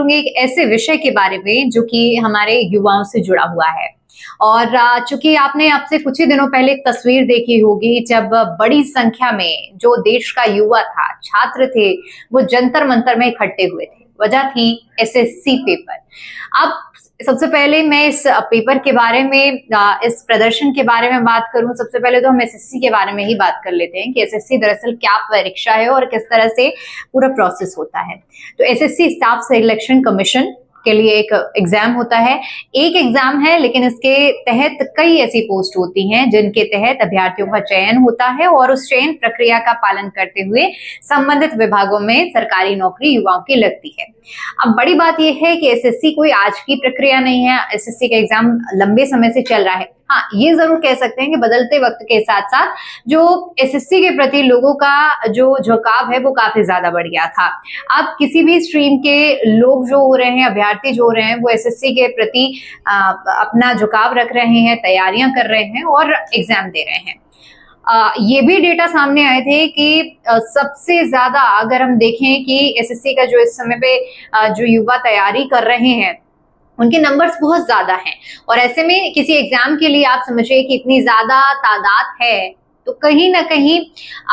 करूंगी एक ऐसे विषय के बारे में जो कि हमारे युवाओं से जुड़ा हुआ है। और चूंकि आपने अब से कुछ ही दिनों पहले एक तस्वीर देखी होगी जब बड़ी संख्या में जो देश का युवा था, छात्र थे, वो जंतर मंतर में इकट्ठे हुए थे। वजह थी एसएससी पेपर। अब सबसे पहले मैं इस पेपर के बारे में, इस प्रदर्शन के बारे में बात करूं, सबसे पहले तो हम एसएससी के बारे में ही बात कर लेते हैं कि एसएससी दरअसल क्या परीक्षा है और किस तरह से पूरा प्रोसेस होता है। तो एसएससी स्टाफ सिलेक्शन कमीशन के लिए एक एग्जाम होता है। एक एग्जाम है लेकिन इसके तहत कई ऐसी पोस्ट होती हैं जिनके तहत अभ्यर्थियों का चयन होता है और उस चयन प्रक्रिया का पालन करते हुए संबंधित विभागों में सरकारी नौकरी युवाओं की लगती है। अब बड़ी बात यह है कि एसएससी कोई आज की प्रक्रिया नहीं है। एसएससी का एग्जाम लंबे समय से चल रहा है। हाँ, ये जरूर कह सकते हैं कि बदलते वक्त के साथ साथ जो एसएससी के प्रति लोगों का जो झुकाव है वो काफी ज्यादा बढ़ गया था। अब किसी भी स्ट्रीम के लोग जो हो रहे हैं, अभ्यर्थी जो हो रहे हैं, वो एसएससी के प्रति अपना झुकाव रख रहे हैं, तैयारियां कर रहे हैं और एग्जाम दे रहे हैं। ये भी डेटा सामने आए थे कि सबसे ज्यादा अगर हम देखें कि एसएससी का जो इस समय पे जो युवा तैयारी कर रहे हैं उनके नंबर्स बहुत ज्यादा हैं और ऐसे में किसी एग्जाम के लिए आप समझिए कि इतनी ज्यादा तादाद है तो कहीं ना कहीं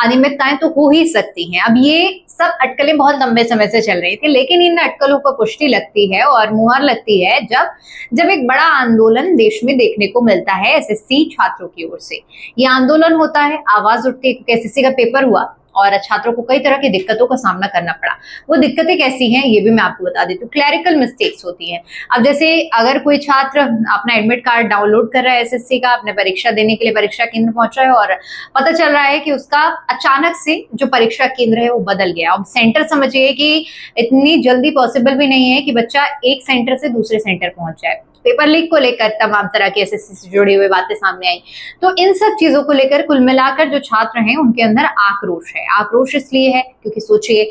अनियमितताएं तो हो ही सकती हैं। अब ये सब अटकलें बहुत लंबे समय से चल रही थी, लेकिन इन अटकलों पर पुष्टि लगती है और मुहर लगती है जब एक बड़ा आंदोलन देश में देखने को मिलता है एसएससी छात्रों की ओर से। ये आंदोलन होता है, आवाज उठती है क्योंकि एसएससी का पेपर हुआ और छात्रों को कई तरह की दिक्कतों का सामना करना पड़ा। वो दिक्कतें कैसी हैं ये भी मैं आपको बता देती हूँ। क्लैरिकल मिस्टेक्स होती हैं। अब जैसे अगर कोई छात्र अपना एडमिट कार्ड डाउनलोड कर रहा है एसएससी का, अपने परीक्षा देने के लिए परीक्षा केंद्र पहुंचा है और पता चल रहा है कि उसका अचानक से जो परीक्षा केंद्र है वो बदल गया। अब सेंटर समझिए कि इतनी जल्दी पॉसिबल भी नहीं है कि बच्चा एक सेंटर से दूसरे सेंटर पहुंच जाए। पेपर लीक को लेकर तमाम तरह के एसएससी से जुड़ी हुई बातें सामने आई। तो इन सब चीजों को लेकर कुल मिलाकर जो छात्र हैं उनके अंदर आक्रोश है। आक्रोश इसलिए है क्योंकि सोचिए,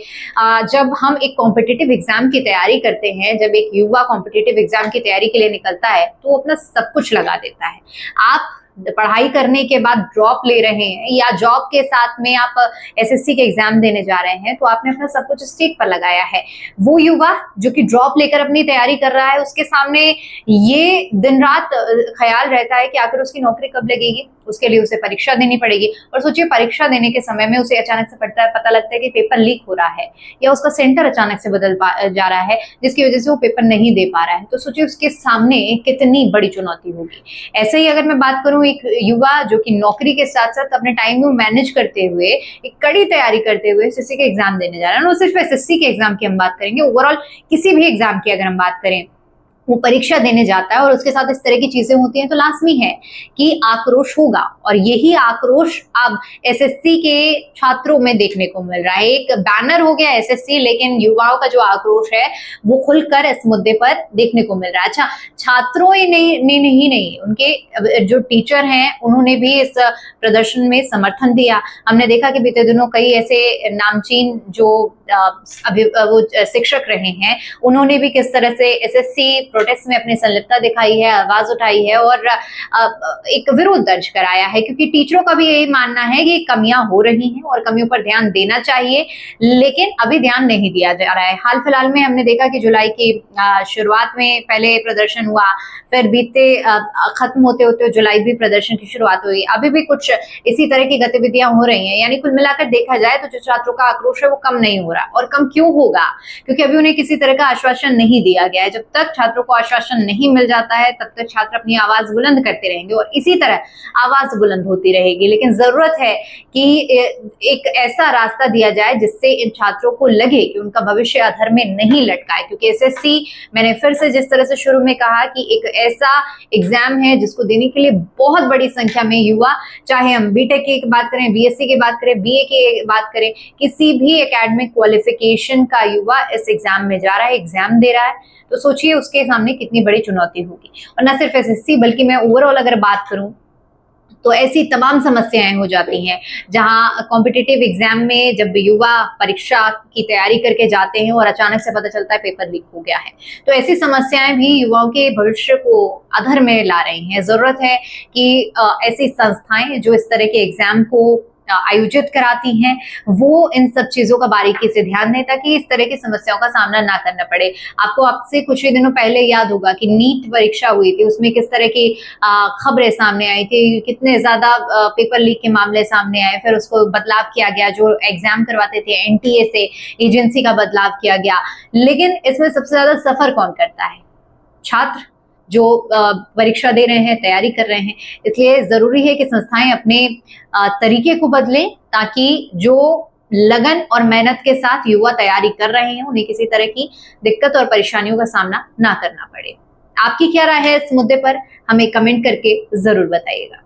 जब हम एक कॉम्पिटिटिव एग्जाम की तैयारी करते हैं, जब एक युवा कॉम्पिटिटिव एग्जाम की तैयारी के लिए निकलता है तो वो अपना सब कुछ लगा देता है। आप पढ़ाई करने के बाद ड्रॉप ले रहे हैं या जॉब के साथ में आप एसएससी के एग्जाम देने जा रहे हैं तो आपने अपना सब कुछ स्टेक पर लगाया है। वो युवा जो कि ड्रॉप लेकर अपनी तैयारी कर रहा है, उसके सामने ये दिन रात ख्याल रहता है कि आखिर उसकी नौकरी कब लगेगी, उसके लिए उसे परीक्षा देनी पड़ेगी। और सोचिए, परीक्षा देने के समय में उसे अचानक से पता लगता है कि पेपर लीक हो रहा है या उसका सेंटर अचानक से बदल जा रहा है जिसकी वजह से वो पेपर नहीं दे पा रहा है। तो सोचिए उसके सामने कितनी बड़ी चुनौती होगी। ऐसे ही अगर मैं बात करूं एक युवा जो कि नौकरी के साथ साथ अपने टाइम को मैनेज करते हुए एक कड़ी तैयारी करते हुए एसएससी के एग्जाम देने जा रहा है, और सिर्फ एसएससी के एग्जाम की हम बात करेंगे, ओवरऑल किसी भी एग्जाम की अगर हम बात करें, वो परीक्षा देने जाता है और उसके साथ इस तरह की चीजें होती हैं तो लाजमी है कि आक्रोश होगा। और यही आक्रोश अब एसएससी के छात्रों में देखने को मिल रहा है। एक बैनर हो गया एसएससी, लेकिन युवाओं का जो आक्रोश है वो खुलकर इस मुद्दे पर देखने को मिल रहा है। अच्छा, छात्रों ही नहीं, उनके जो टीचर हैं उन्होंने भी इस प्रदर्शन में समर्थन दिया। हमने देखा कि बीते दिनों कई ऐसे नामचीन जो वो शिक्षक रहे हैं उन्होंने भी किस तरह से एसएससी प्रोटेस्ट में अपनी संलिप्तता दिखाई है, आवाज उठाई है और एक विरोध दर्ज कराया है, क्योंकि टीचरों का भी यही मानना है कि कमियां हो रही हैं और कमियों पर ध्यान देना चाहिए, लेकिन अभी ध्यान नहीं दिया जा रहा है। हाल फिलहाल में हमने देखा कि जुलाई की शुरुआत में पहले प्रदर्शन हुआ, फिर बीते खत्म होते होते जुलाई भी प्रदर्शन की शुरुआत हुई, अभी भी कुछ इसी तरह की गतिविधियां हो रही हैं। यानी कुल मिलाकर देखा जाए तो जो छात्रों का आक्रोश है वो कम नहीं हो रहा। और कम क्यों होगा? क्योंकि अभी उन्हें किसी तरह का आश्वासन नहीं दिया गया है। जब तक छात्रों को आश्वासन नहीं मिल जाता है तब तक छात्र अपनी आवाज बुलंद करते रहेंगे और इसी तरह आवाज बुलंद होती रहेगी। लेकिन जरूरत है कि एक ऐसा रास्ता दिया जाए जिससे इन छात्रों को लगे कि उनका भविष्य अधर में नहीं लटका है, क्योंकि एसएससी, मैंने फिर से जिस तरह से शुरू में कहा कि एक ऐसा एग्जाम है जिसको देने के लिए बहुत बड़ी संख्या में युवा, चाहे हम बीटेक की बात करें, बीएससी की बात करें, बीए की बात करें, किसी भी एकेडमिक क्वालिफिकेशन का युवा इस एग्जाम में जा रहा है, एग्जाम दे रहा है, तो सोचिए उसके सामने कितनी बड़ी चुनौती होगी। और न सिर्फ एसएससी बल्कि मैं ओवरऑल अगर बात करूं तो ऐसी तमाम समस्याएं हो जाती हैं जहां कॉम्पिटिटिव एग्जाम में जब युवा परीक्षा की तैयारी करके जाते हैं और अचानक से पता चलता है पेपर लीक हो गया है, तो ऐसी समस्याएं भी युवाओं के भविष्य को अधर में ला रही हैं। जरूरत है कि ऐसी संस्थाएं जो इस तरह के एग्जाम को आयोजित कराती हैं वो इन सब चीजों का बारीकी से ध्यान दें ताकि इस तरह की समस्याओं का सामना ना करना पड़े। आपको आपसे कुछ ही दिनों पहले याद होगा कि नीट परीक्षा हुई थी, उसमें किस तरह की खबरें सामने आई थी, कितने ज्यादा पेपर लीक के मामले सामने आए, फिर उसको बदलाव किया गया, जो एग्जाम करवाते थे एनटीए से एजेंसी का बदलाव किया गया। लेकिन इसमें सबसे ज्यादा सफर कौन करता है? छात्र जो परीक्षा दे रहे हैं, तैयारी कर रहे हैं। इसलिए जरूरी है कि संस्थाएं अपने तरीके को बदलें ताकि जो लगन और मेहनत के साथ युवा तैयारी कर रहे हैं उन्हें किसी तरह की दिक्कत और परेशानियों का सामना ना करना पड़े। आपकी क्या राय है इस मुद्दे पर? हमें कमेंट करके जरूर बताइएगा।